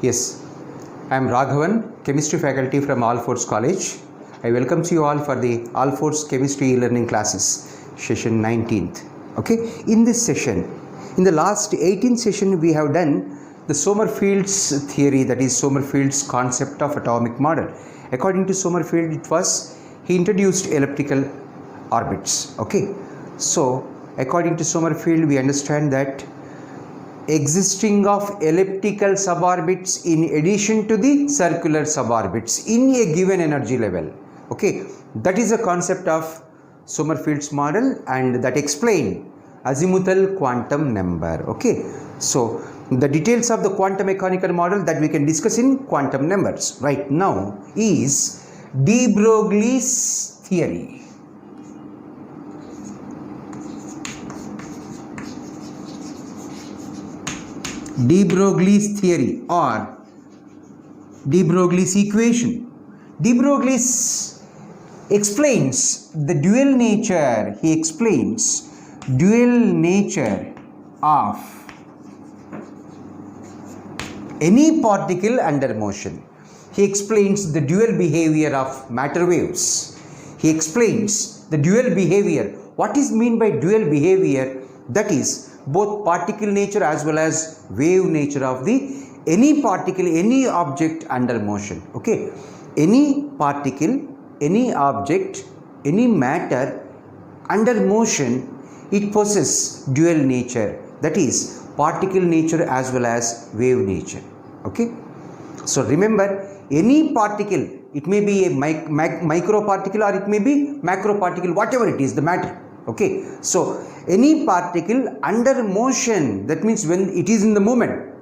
Yes, I am Raghavan, Chemistry faculty from All Force College. I welcome you all for the All Force Chemistry e-learning classes, session 19th. Okay, in this session, in the last 18th session, we have done the Sommerfeld's theory, that is Sommerfeld's concept of atomic model. According to Sommerfeld, he introduced elliptical orbits. Okay, so according to Sommerfeld, we understand that existing of elliptical suborbits in addition to the circular suborbits in a given energy level. Okay, that is a concept of Sommerfeld's model, and that explain azimuthal quantum number. Okay, so the details of the quantum mechanical model that we can discuss in quantum numbers right now is de Broglie's theory. De Broglie's theory or de Broglie's equation. De Broglie's explains the dual nature, he explains dual nature of any particle under motion. He explains the dual behavior of matter waves. He explains the dual behavior. What is mean by dual behavior? That is both particle nature as well as wave nature of the any particle, any object under motion. Okay, any particle, any object, any matter under motion, it possesses dual nature, that is particle nature as well as wave nature. Okay, so remember, any particle, it may be a micro particle or it may be macro particle, whatever it is, the matter. Okay, so any particle under motion, that means when it is in the movement.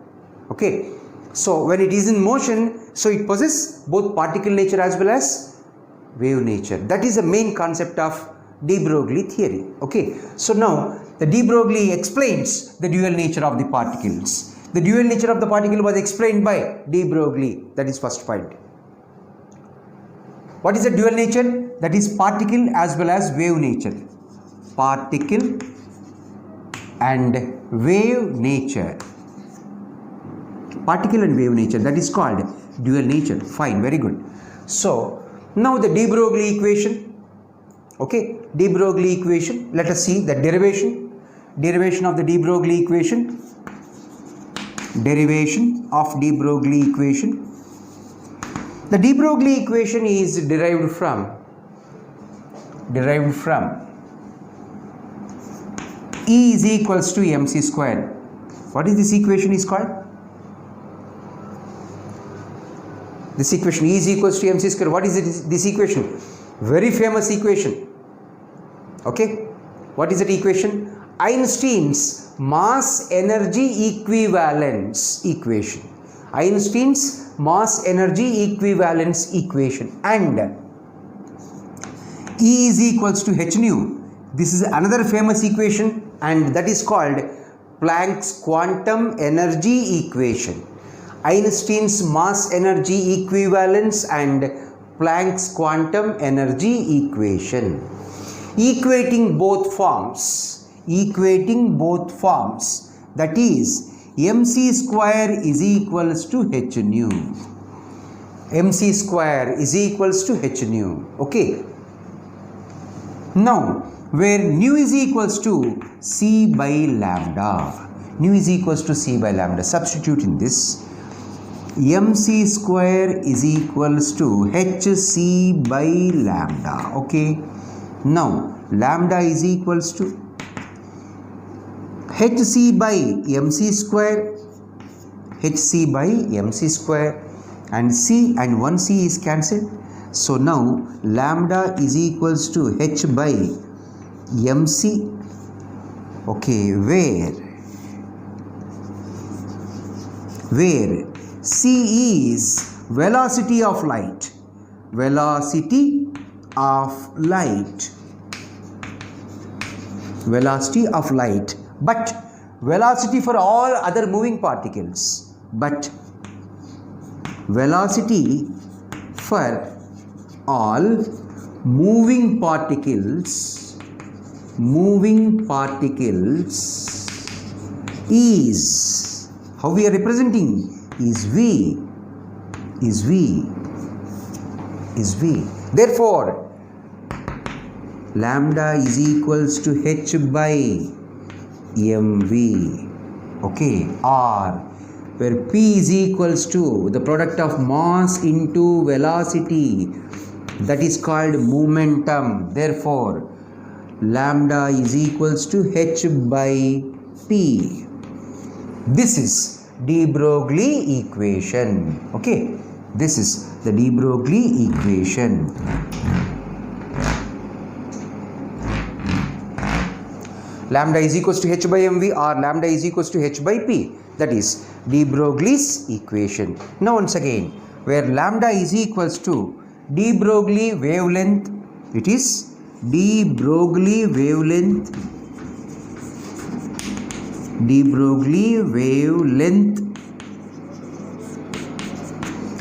Okay, so when it is in motion, so it possesses both particle nature as well as wave nature. That is the main concept of de Broglie theory. Okay, so now the de Broglie explains the dual nature of the particles. The dual nature of the particle was explained by de Broglie. That is first point. What is the dual nature? That is particle as well as wave nature. Particle and wave nature. Particle and wave nature, that is called dual nature. Fine, very good. So now the de Broglie equation. Okay, de Broglie equation. Let us see the derivation. Derivation of the de Broglie equation. Derivation of de Broglie equation. The de Broglie equation is derived from E is equals to mc square. What is this equation is called? This equation E is equals to mc square. What is it, this equation? Very famous equation. Okay, what is that equation? Einstein's mass energy equivalence equation. Einstein's mass energy equivalence equation, and E is equals to h nu. This is another famous equation, and that is called Planck's quantum energy equation. Einstein's mass energy equivalence and Planck's quantum energy equation. Equating both forms, that is mc square is equals to h nu. Mc square is equals to h nu. Okay. Now, where nu is equals to c by lambda. Nu is equals to c by lambda. Substitute in this. mc square is equals to hc by lambda. Okay. Now, lambda is equals to hc by mc square. hc by mc square, and c and 1c is cancelled. So now lambda is equals to h by mc. Okay, where c is velocity of light. Velocity of light. Velocity of light, but velocity for all other moving particles. But velocity for all moving particles is, how we are representing, is V. Therefore, lambda is equals to h by mv. Okay, or where p is equals to the product of mass into velocity, that is called momentum. Therefore, lambda is equals to h by p. This is de Broglie equation. Okay, this is the de Broglie equation. Lambda is equals to h by mv or lambda is equals to h by p. That is de Broglie's equation. Now once again, where lambda is equals to de Broglie wavelength, it is de Broglie wavelength,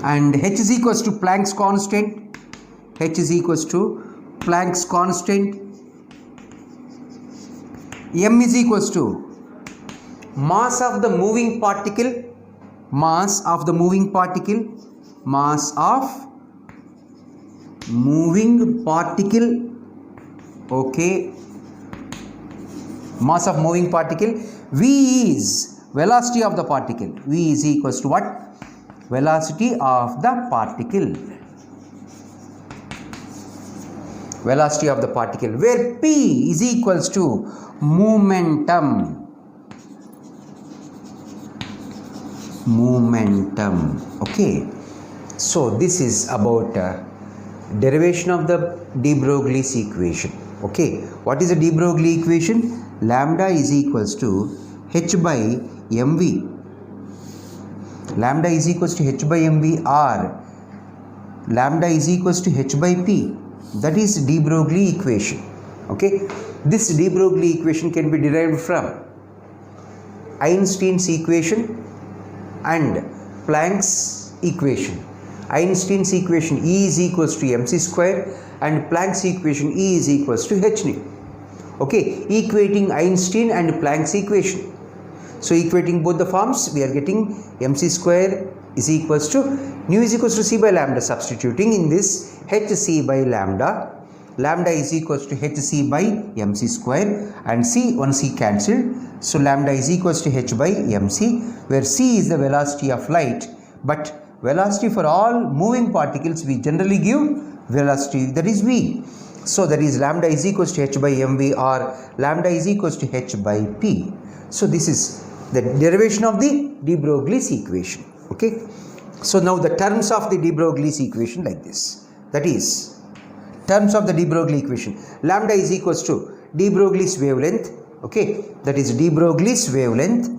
and h is equals to Planck's constant. H is equals to Planck's constant. M is equals to mass of the moving particle, mass of moving particle, okay, mass of moving particle. V is velocity of the particle. V is equals to what? Velocity of the particle. Velocity of the particle, where P is equals to momentum. Okay, so this is about derivation of the de Broglie's equation. Okay, what is the de Broglie equation? Lambda is equals to h by mv. Lambda is equals to h by mv or lambda is equals to h by p. That is de Broglie equation. Okay, this de Broglie equation can be derived from Einstein's equation and Planck's equation. Einstein's equation E is equals to mc square and Planck's equation E is equals to h nu. Okay, equating Einstein and Planck's equation. So equating both the forms, we are getting mc square is equals to nu is equals to c by lambda. Substituting in this hc by lambda, lambda is equals to hc by mc square and one c cancelled. So lambda is equals to h by mc, where c is the velocity of light, but velocity for all moving particles we generally give velocity, that is v. So that is lambda is equals to h by mv or lambda is equals to h by p. So this is the derivation of the de Broglie's equation. Okay, so now the terms of the de Broglie's equation like this. That is terms of the de Broglie equation. Lambda is equals to de Broglie's wavelength. Okay, that is de Broglie's wavelength.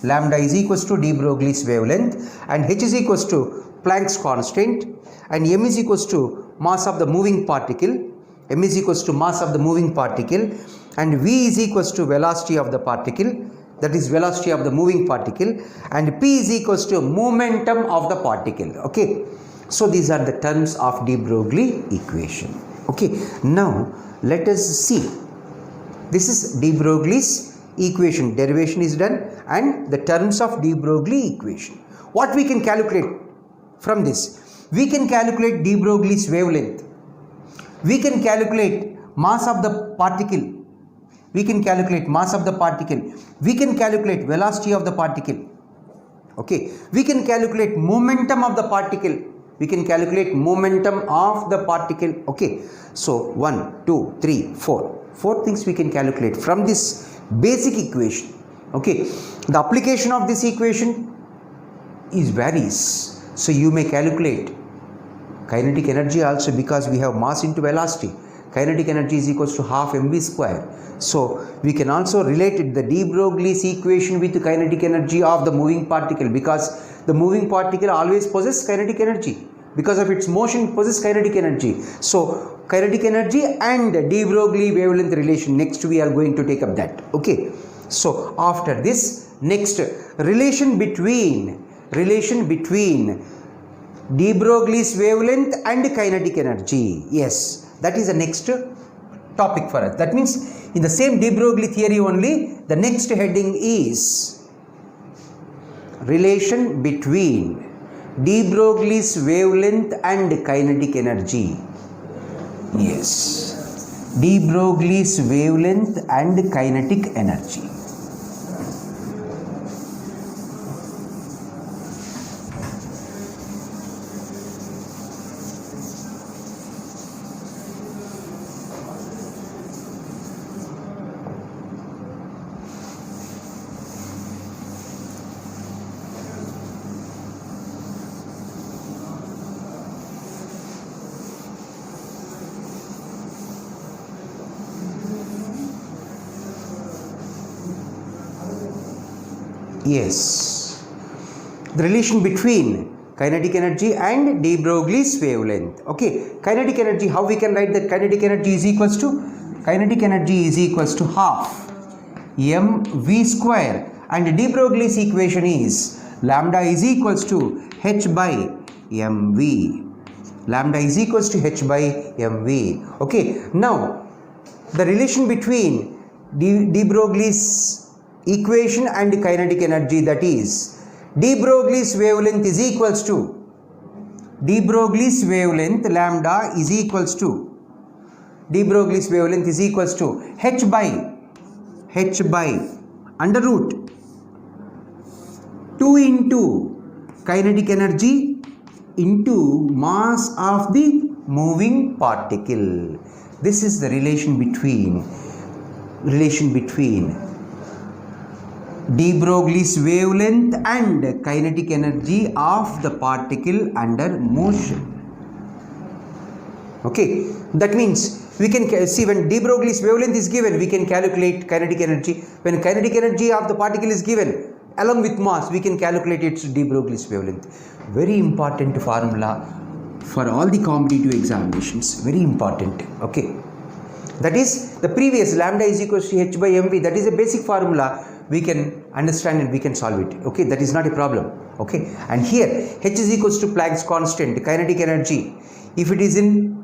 Lambda is equals to de Broglie's wavelength and h is equals to Planck's constant and m is equals to mass of the moving particle. M is equals to mass of the moving particle and v is equals to velocity of the particle, that is velocity of the moving particle, and p is equals to momentum of the particle. Okay, so these are the terms of de Broglie equation. Okay, now let us see. This is de Broglie's equation, derivation is done, and the terms of de Broglie equation. What we can calculate from this? We can calculate de Broglie's wavelength. We can calculate mass of the particle. We can calculate mass of the particle. We can calculate velocity of the particle. Okay, we can calculate momentum of the particle. We can calculate momentum of the particle. Okay, so 1, 2, 3, 4. 4 things we can calculate from this basic equation. Okay, the application of this equation is varies. So you may calculate kinetic energy also, because we have mass into velocity. Kinetic energy is equals to half mv square. So we can also relate the de Broglie's equation with the kinetic energy of the moving particle, because the moving particle always possesses kinetic energy. Because of its motion possesses kinetic energy. So kinetic energy and de Broglie wavelength relation, next we are going to take up that. Okay, so after this, next relation between de Broglie's wavelength and kinetic energy. Yes, that is the next topic for us. That means in the same de Broglie theory only, the next heading is relation between de Broglie's wavelength and kinetic energy. Yes, de Broglie's wavelength and kinetic energy. Yes, the relation between kinetic energy and de Broglie's wavelength. Okay, kinetic energy, how we can write that? Kinetic energy is equals to half mv square, and de Broglie's equation is lambda is equals to h by mv. Lambda is equals to h by mv. Okay, now the relation between de Broglie's equation and kinetic energy, that is de Broglie's wavelength is equals to de Broglie's wavelength lambda is equals to de Broglie's wavelength is equals to h by under root 2 into kinetic energy into mass of the moving particle. This is the relation between de Broglie's wavelength and kinetic energy of the particle under motion. Okay, that means we can see when de Broglie's wavelength is given, we can calculate kinetic energy. When kinetic energy of the particle is given along with mass, we can calculate its de Broglie's wavelength. Very important formula for all the competitive examinations. Very important. Okay, that is the previous lambda is equals to h by mv. That is a basic formula. We can understand and we can solve it. Okay, that is not a problem. Okay, and here h is equals to Planck's constant, kinetic energy. If it is in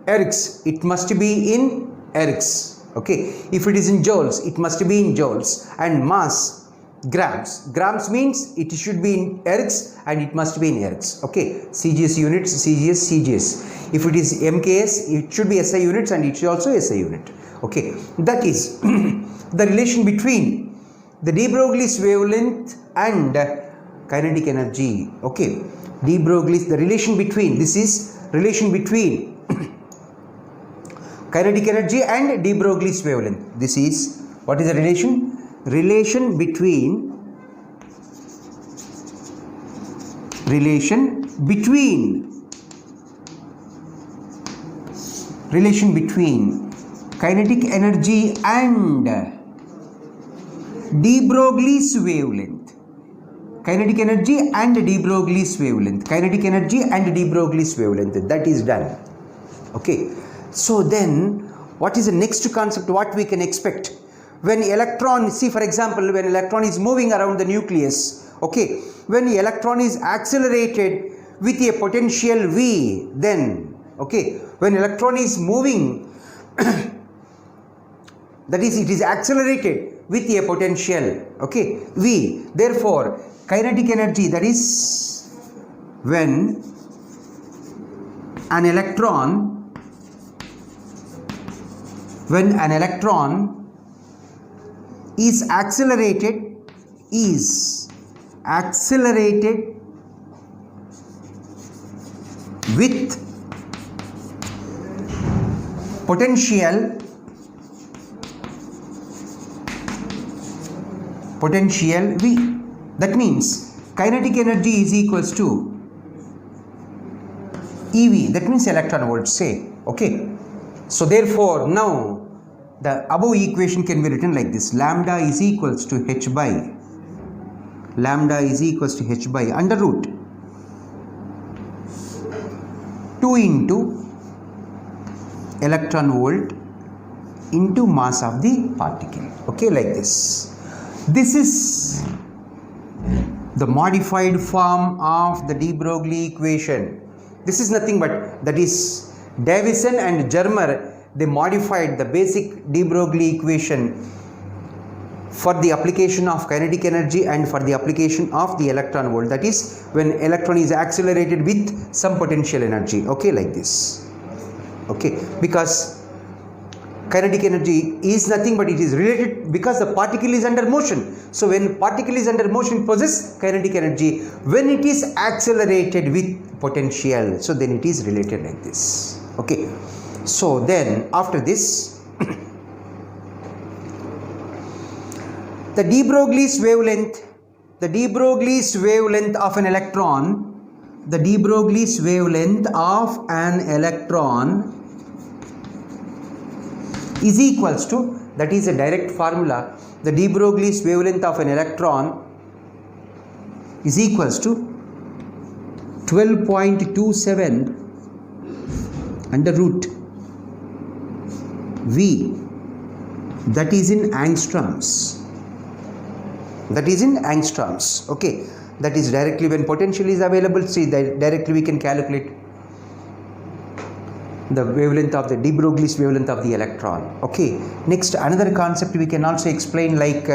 ergs, it must be in ergs. Okay, if it is in joules, it must be in joules. And mass, grams. Grams means it should be in ergs and it must be in ergs. Okay, CGS units, CGS. If it is MKS, it should be SI units and it should also SI unit. Okay, that is the relation between the de Broglie's wavelength and kinetic energy. Okay, de Broglie's, the relation between, this is relation between kinetic energy and de Broglie's wavelength. This is, what is the relation? Relation between kinetic energy and de Broglie's wavelength. Kinetic energy and de Broglie's wavelength. Kinetic energy and de Broglie's wavelength. That is done. Okay. So then, what is the next concept? What we can expect when electron? See, for example, when electron is moving around the nucleus. Okay. When the electron is accelerated with a potential v, then okay. When electron is moving, that is, it is accelerated with a potential, okay, v. Therefore, kinetic energy, that is when an electron is accelerated with potential v. That means kinetic energy is equals to EV. That means electron volts, say. Okay. So therefore, now the above equation can be written like this: lambda is equals to h by under root 2 into electron volt into mass of the particle. Okay, like this. This is the modified form of the de Broglie equation. This is nothing but, that is, Davison and Germer, they modified the basic de Broglie equation for the application of kinetic energy and for the application of the electron volt, that is when electron is accelerated with some potential energy, okay, like this, okay, because kinetic energy is nothing but it is related because the particle is under motion. So when particle is under motion, it possesses kinetic energy. When it is accelerated with potential, so then it is related like this, okay. So then after this the de Broglie's wavelength of an electron, the de Broglie's wavelength of an electron is equals to, that is a direct formula, the de Broglie's wavelength of an electron is equals to 12.27 under root V, that is in angstroms. That is in angstroms, okay. That is directly when potential is available, see that directly we can calculate the wavelength of the de Broglie's wavelength of the electron, okay. Next, another concept we can also explain like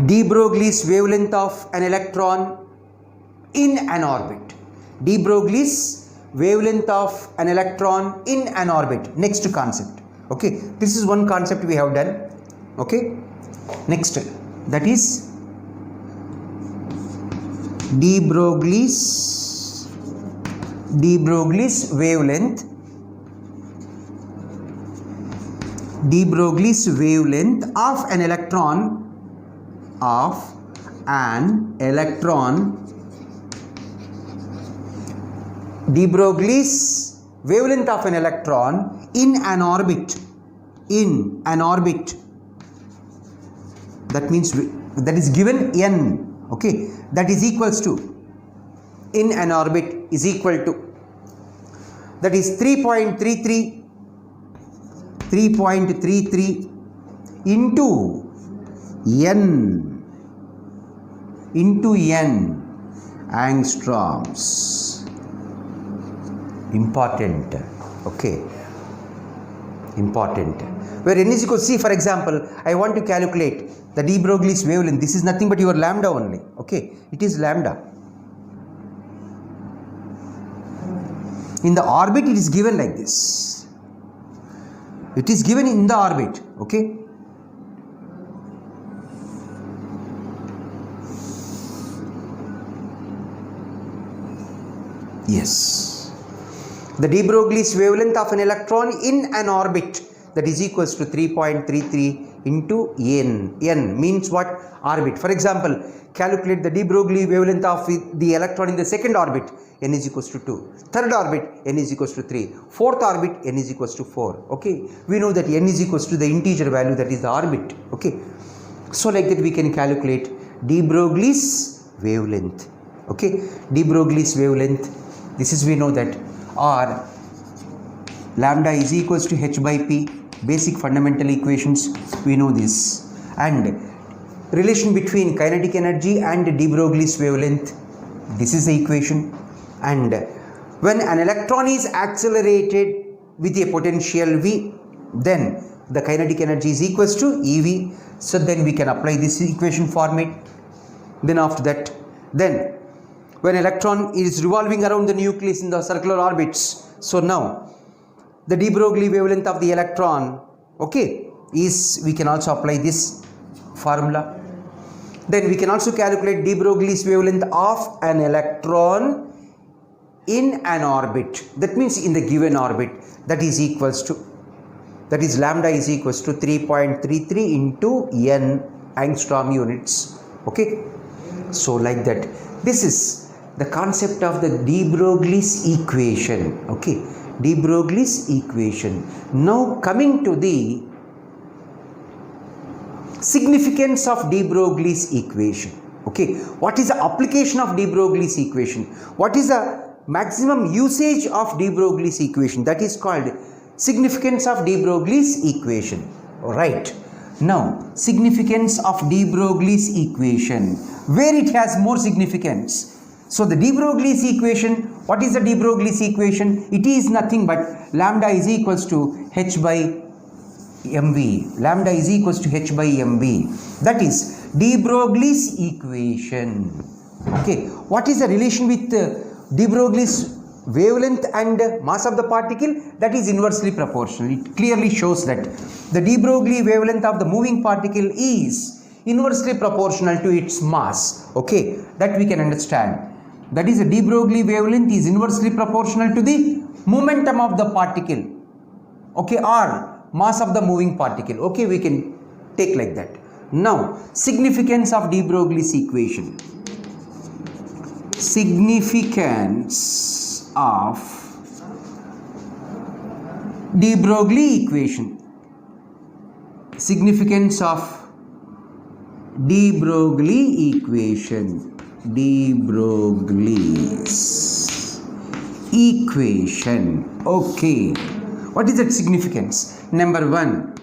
de Broglie's wavelength of an electron in an orbit. De Broglie's wavelength of an electron in an orbit. Next concept, okay. This is one concept we have done, okay. Next, that is de Broglie's wavelength, de Broglie's wavelength of an electron de Broglie's wavelength of an electron in an orbit, that means that is given n, okay, that is equals to, in an orbit is equal to, that is 3.33 into n angstroms. Important, okay, important. Where n is equal to, see for example, I want to calculate the de Broglie's wavelength. This is nothing but your lambda only, okay, it is lambda. In the orbit it is given like this, it is given in the orbit, okay. Yes. The de Broglie's wavelength of an electron in an orbit, that is equals to 3.33 into n. N means what? Orbit. For example, calculate the de Broglie wavelength of the electron in the second orbit, n is equals to 2. Third orbit, n is equals to 3. Fourth orbit, n is equals to 4. Okay. We know that n is equals to the integer value, that is the orbit. Okay. So like that we can calculate de Broglie's wavelength. Okay. De Broglie's wavelength. This is, we know that, or lambda is equals to h by p, basic fundamental equations, we know this, and relation between kinetic energy and de Broglie's wavelength, this is the equation. And when an electron is accelerated with a potential V, then the kinetic energy is equals to EV. So then we can apply this equation format. Then after that, then when electron is revolving around the nucleus in the circular orbits, so now the de Broglie wavelength of the electron, okay, is, we can also apply this formula. Then we can also calculate de Broglie's wavelength of an electron in an orbit, that means in the given orbit, that is equals to, that is lambda is equals to 3.33 into n angstrom units. Okay, so like that, this is the concept of the de Broglie's equation. Okay, de Broglie's equation. Now coming to the significance of de Broglie's equation. Okay, what is the application of de Broglie's equation? What is the maximum usage of de Broglie's equation? That is called significance of de Broglie's equation. Right. Now, significance of de Broglie's equation, where it has more significance. So the de Broglie's equation, what is the de Broglie's equation? It is nothing but lambda is equals to h by mv. Lambda is equals to h by mv. That is de Broglie's equation. Okay, what is the relation with de Broglie's wavelength and mass of the particle? That is inversely proportional. It clearly shows that the de Broglie wavelength of the moving particle is inversely proportional to its mass. Okay, that we can understand. That is, the de Broglie wavelength is inversely proportional to the momentum of the particle. Okay, or mass of the moving particle. Okay, we can take like that. Now, significance of de Broglie's equation. Significance of de Broglie equation. Significance of de Broglie equation. De Broglie's equation. Okay, what is that significance? Number one.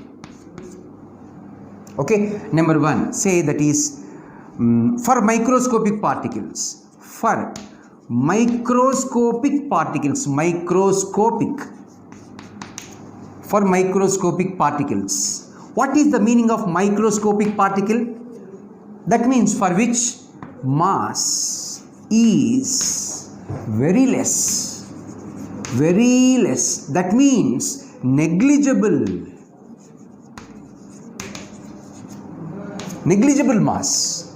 Okay, number one, say that is for microscopic particles. For microscopic particles, for microscopic particles. What is the meaning of microscopic particle? That means for which mass is very less. That means negligible mass.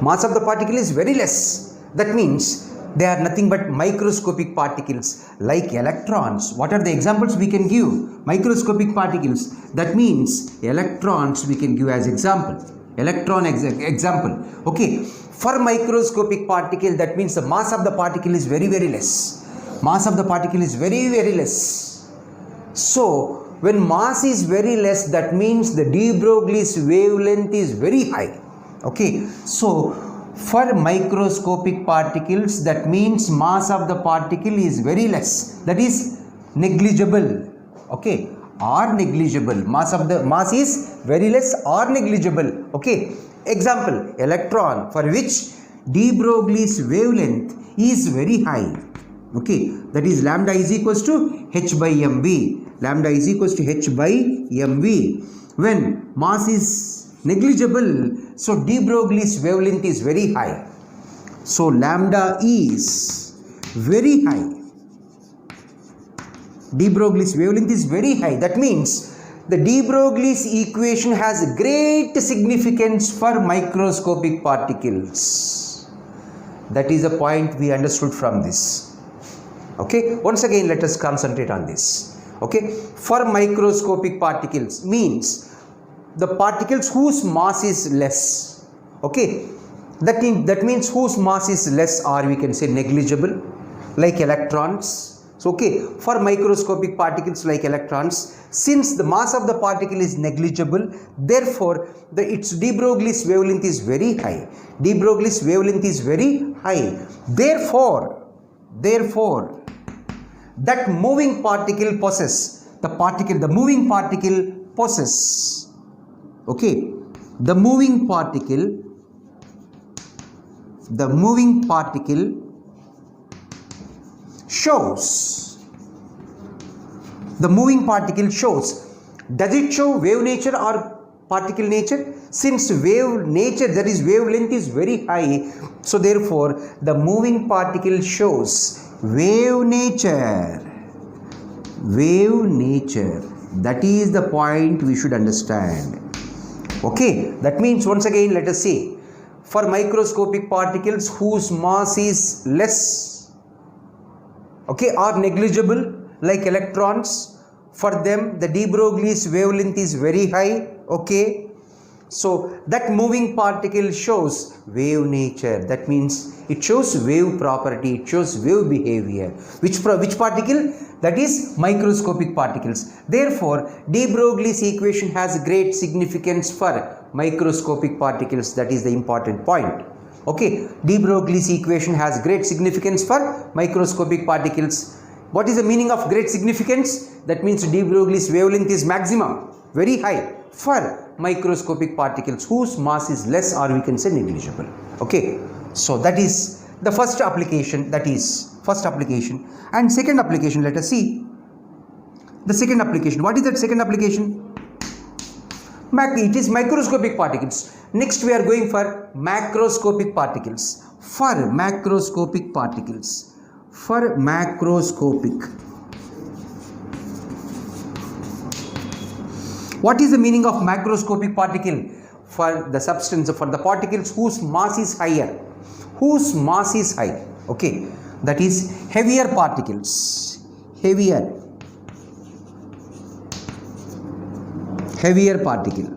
Mass of the particle is very less. That means they are nothing but microscopic particles like electrons. What are the examples we can give? Microscopic particles. That means electrons we can give as example. Electron example. Okay. For microscopic particle, that means the mass of the particle is very less. Mass of the particle is very less. So when mass is very less, that means the de Broglie's wavelength is very high. Okay, so for microscopic particles, that means mass of the particle is very less, that is negligible. Okay, or negligible. Mass is very less or negligible. Okay, example, electron, for which de Broglie's wavelength is very high. Okay, that is lambda is equals to h by mv. Lambda is equals to h by mv. When mass is negligible, so de Broglie's wavelength is very high. So lambda is very high. De Broglie's wavelength is very high. That means the de Broglie's equation has great significance for microscopic particles. That is the point we understood from this. Okay, once again let us concentrate on this. Okay, for microscopic particles means the particles whose mass is less. Okay, that means whose mass is less, or we can say negligible, like electrons. So okay, for microscopic particles like electrons, since the mass of the particle is negligible, therefore its de Broglie's wavelength is very high. De Broglie's wavelength is very high. Therefore that moving particle possesses, the moving particle possesses. Okay, the moving particle shows. Does it show wave nature or particle nature? Since wave nature, that is wavelength is very high, so therefore the moving particle shows wave nature. That is the point we should understand. Okay, that means once again let us say, for microscopic particles whose mass is less, okay, or negligible, like electrons, for them the de Broglie's wavelength is very high. Okay, so that moving particle shows wave nature. That means it shows wave property, it shows wave behavior. Which particle? That is microscopic particles. Therefore de Broglie's equation has great significance for microscopic particles. That is the important point. Okay, de Broglie's equation has great significance for microscopic particles. What is the meaning of great significance? That means de Broglie's wavelength is maximum, very high, for microscopic particles whose mass is less, or we can say negligible. Okay, so that is the first application. And second application, let us see. The second application. What is that second application? It is microscopic particles. Next we are going for macroscopic particles. For macroscopic particles. For macroscopic. What is the meaning of macroscopic particle? For the substance, for the particles whose mass is higher. Whose mass is high. Okay. That is heavier particles. Heavier particle.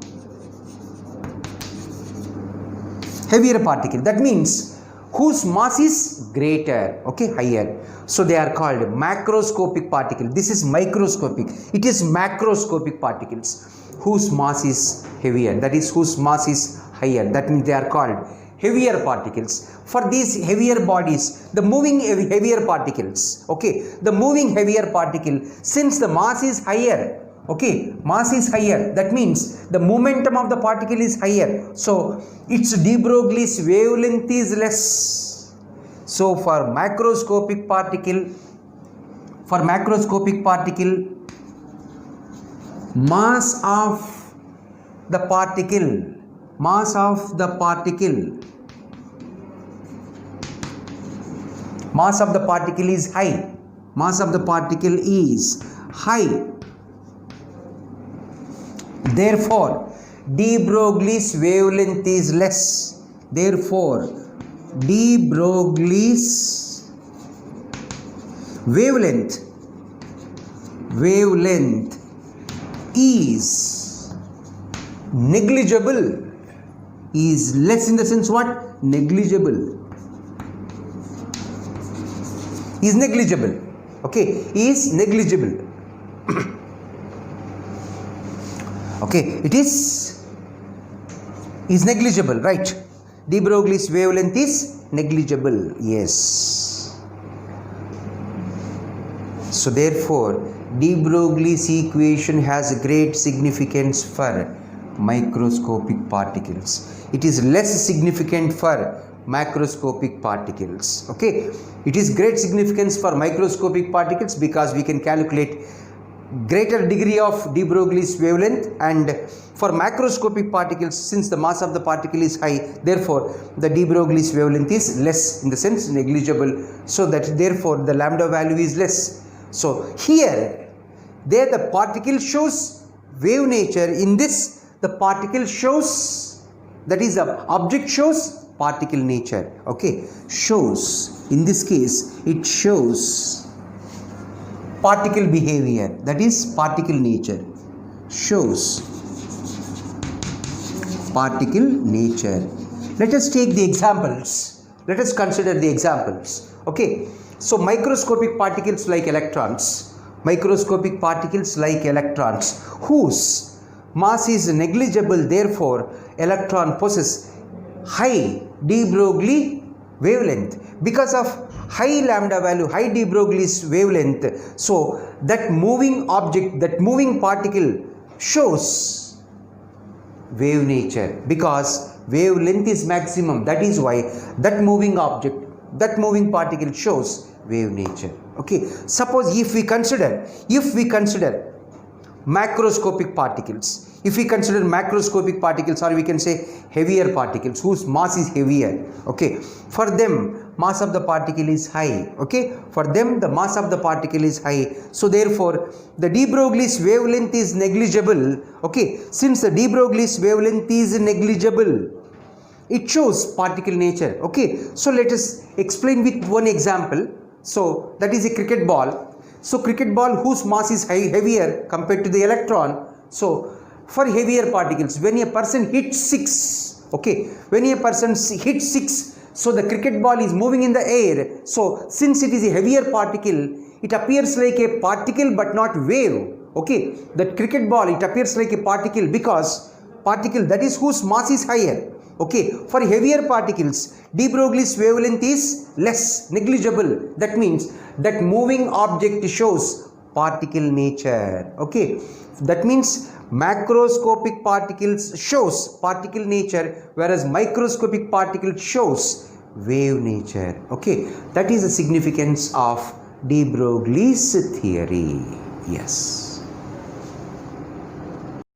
Heavier particle. That means whose mass is greater. Okay, higher. So they are called macroscopic particle. This is microscopic. It is macroscopic particles whose mass is heavier. That is whose mass is higher. That means they are called heavier particles. For these heavier bodies, the moving heavier particles. Okay, the moving heavier particle, since the mass is higher. Okay, mass is higher. That means the momentum of the particle is higher. So its de Broglie's wavelength is less. So for macroscopic particle, mass of the particle is high. Mass of the particle is high. Therefore, de Broglie's wavelength is less. Therefore, de Broglie's wavelength is negligible. Is less in the sense what? Negligible. Is negligible. Okay, is negligible. Okay, it is negligible, right? De Broglie's wavelength is negligible. Yes. So therefore, de Broglie's equation has great significance for microscopic particles. It is less significant for macroscopic particles. Okay, it is great significance for microscopic particles because we can calculate greater degree of de Broglie's wavelength, and for macroscopic particles, since the mass of the particle is high, therefore the de Broglie's wavelength is less, in the sense negligible, so that therefore the lambda value is less. So here, there the particle shows wave nature. In this, the particle shows, that is the object shows particle nature. Okay, shows, in this case it shows particle behavior, that is particle nature, shows particle nature. Let us take the examples. Let us consider the examples. Okay, so microscopic particles like electrons, whose mass is negligible, therefore electron possesses high de Broglie wavelength. Because of high lambda value, high de Broglie's wavelength, so that moving object, that moving particle shows wave nature, because wavelength is maximum. That is why that moving object, that moving particle shows wave nature. Okay, suppose if we consider macroscopic particles, if we consider macroscopic particles, or we can say heavier particles whose mass is heavier, okay, for them mass of the particle is high. Okay, for them the mass of the particle is high, so therefore the de Broglie's wavelength is negligible. Okay, since the de Broglie's wavelength is negligible, it shows particle nature. Okay, so let us explain with one example. So that is a cricket ball. So cricket ball whose mass is heavier compared to the electron. So for heavier particles, when a person hits 6, okay, when a person hits 6, so the cricket ball is moving in the air. So since it is a heavier particle, it appears like a particle but not wave. Okay, that cricket ball, it appears like a particle because particle, that is whose mass is higher. Okay, for heavier particles, de Broglie's wavelength is less, negligible. That means that moving object shows particle nature. Okay, that means macroscopic particles shows particle nature, whereas microscopic particle shows wave nature. Okay, that is the significance of de Broglie's theory. Yes.